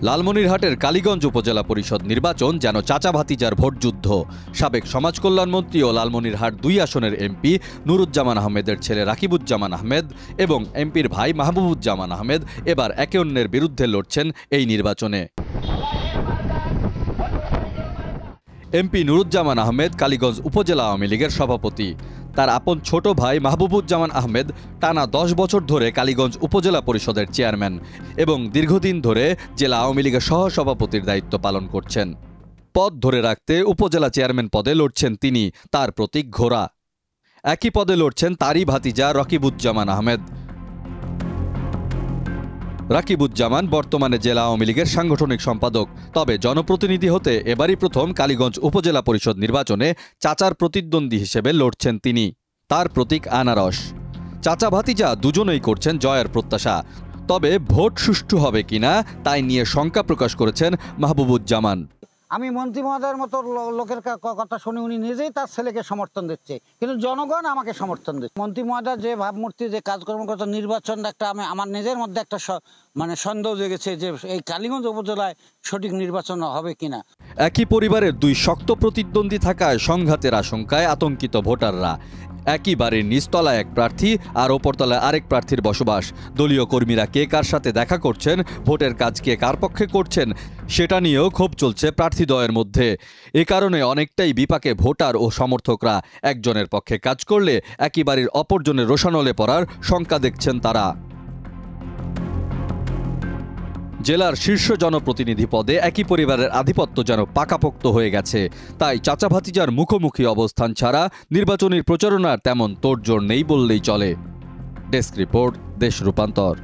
লালমনিরহাটের কালীগঞ্জ উপজেলা পরিষদ নির্বাচন যেন চাচা ভাতিজার ভোটযুদ্ধ। সাবেক সমাজ কল্যাণমন্ত্রী ও লালমনিরহাট ২ আসনের এমপি নুরুজ্জামান আহমেদের ছেলে রাকিবুজ্জামান আহমেদ এবং এমপির ভাই মাহবুবুজ্জামান আহমেদ এবার একে অন্যের বিরুদ্ধে লড়ছেন এই নির্বাচনে। এমপি নুরুজ্জামান আহমেদ কালীগঞ্জ উপজেলা আওয়ামী লীগের সভাপতি। তার আপন ছোট ভাই মাহবুবুজ্জামান আহমেদ টানা ১০ বছর ধরে কালীগঞ্জ উপজেলা পরিষদের চেয়ারম্যান এবং দীর্ঘদিন ধরে জেলা আওয়ামী লীগের সহসভাপতির দায়িত্ব পালন করছেন। পদ ধরে রাখতে উপজেলা চেয়ারম্যান পদে লড়ছেন তিনি, তার প্রতীক ঘোড়া। একই পদে লড়ছেন তারই ভাতিজা রকিবুজ্জামান আহমেদ। রাকিবুজ্জামান বর্তমানে জেলা আওয়ামী লীগের সাংগঠনিক সম্পাদক। তবে জনপ্রতিনিধি হতে এবারই প্রথম কালীগঞ্জ উপজেলা পরিষদ নির্বাচনে চাচার প্রতিদ্বন্দ্বী হিসেবে লড়ছেন তিনি। তার প্রতীক আনারস। চাচা ভাতিজা দুজনেই করছেন জয়ের প্রত্যাশা। তবে ভোট সুষ্ঠু হবে কিনা তাই নিয়ে শঙ্কা প্রকাশ করেছেন মাহবুবুজ্জামান। আমি মন্ত্রী মহোদয়ের মতো লোকের কথা শুনে উনি নিজেই তার ছেলেকে সমর্থন দিচ্ছে, কিন্তু জনগণ আমাকে সমর্থন দিচ্ছে। মন্ত্রী মহোদয় যে ভাবমূর্তি, যে কাজকর্ম করতে, নির্বাচন একটা আমার নিজের মধ্যে একটা সন্দেহ জেগেছে যে এই কালীগঞ্জ উপজেলায় সঠিক নির্বাচন হবে কিনা। একই পরিবারের ২ শক্ত প্রতিদ্বন্দ্বী থাকায় সংঘাতের আশঙ্কায় আতঙ্কিত ভোটাররা। একই বাড়ির নিচতলায় এক প্রার্থী আর ওপরতলায় আরেক প্রার্থীর বসবাস। দলীয় কর্মীরা কে কার সাথে দেখা করছেন, ভোটের কাজ কে কার পক্ষে করছেন সেটা নিয়েও ক্ষোভ চলছে প্রার্থীদ্বয়ের মধ্যে। এ কারণে অনেকটাই বিপাকে ভোটার ও সমর্থকরা। একজনের পক্ষে কাজ করলে একই বাড়ির অপরজনের রোষানলে পড়ার শঙ্কা দেখছেন তারা। জেলার শীর্ষ জনপ্রতিনিধি পদে একই পরিবারের আধিপত্য যেন পাকাপোক্ত হয়ে গেছে। তাই চাচা ভাতিজার মুখোমুখি অবস্থান ছাড়া নির্বাচনী প্রচারণার তেমন তোড়জোড় নেই বললেই চলে। ডেস্ক রিপোর্ট, দেশ রূপান্তর।